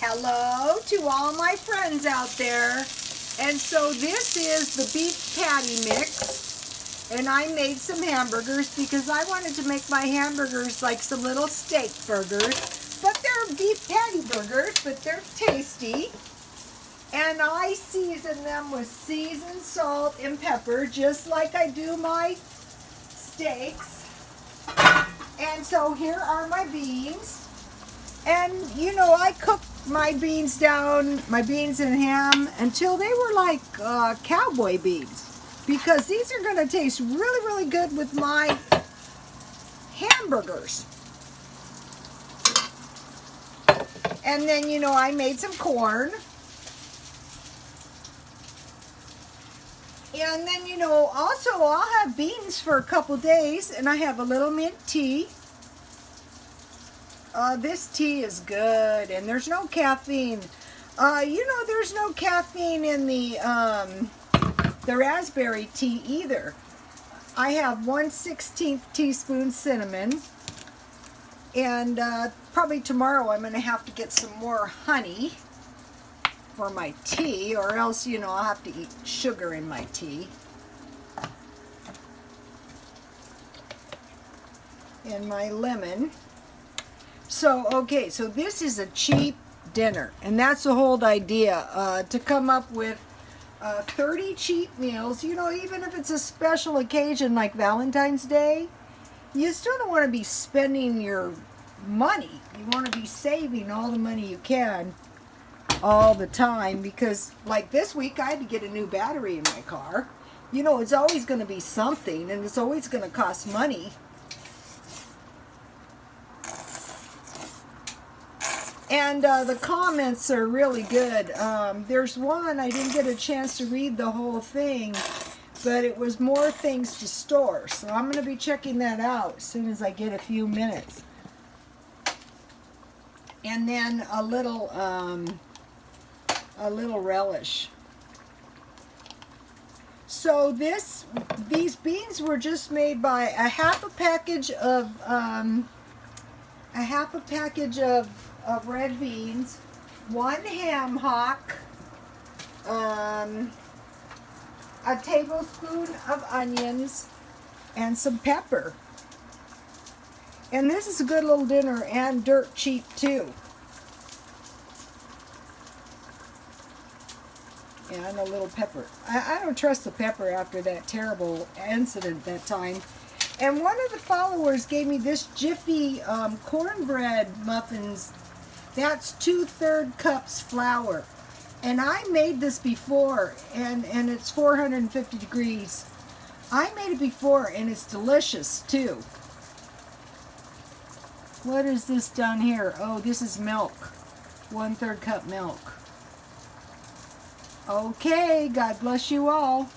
Hello to all my friends out there. And so this is the beef patty mix. And I made some hamburgers because I wanted to make my hamburgers like some little steak burgers. But they're beef patty burgers, but they're tasty. And I season them with seasoned salt and pepper, just like I do my steaks. And so here are my beans. And you know, I cooked my beans down, my beans and ham, until they were like cowboy beans. Because these are going to taste really, really good with my hamburgers. And then, you know, I made some corn. And then, you know, also I'll have beans for a couple days, and I have a little mint tea. This tea is good, and there's no caffeine. You know, there's no caffeine in the raspberry tea either. I have 1/16 teaspoon cinnamon, and probably tomorrow I'm going to have to get some more honey for my tea, or else, you know, I'll have to eat sugar in my tea. And my lemon. So, okay, so this is a cheap dinner, and that's the whole idea, to come up with 30 cheap meals. You know, even if it's a special occasion like Valentine's Day, you still don't want to be spending your money. You want to be saving all the money you can all the time, because like this week I had to get a new battery in my car. You know, it's always going to be something, and it's always going to cost money. And the comments are really good. There's one, I didn't get a chance to read the whole thing, but it was more things to store. So I'm going to be checking that out as soon as I get a few minutes. And then a little relish. So these beans were just made by a half a package of red beans, 1 ham hock, a tablespoon of onions, and some pepper. And this is a good little dinner, and dirt cheap too. And a little pepper. I don't trust the pepper after that terrible incident that time. And one of the followers gave me this Jiffy cornbread muffins. That's 2/3 cups flour. And I made this before, and it's 450 degrees. I made it before, and it's delicious too. What is this down here? Oh, this is milk. 1/3 cup milk. Okay, God bless you all.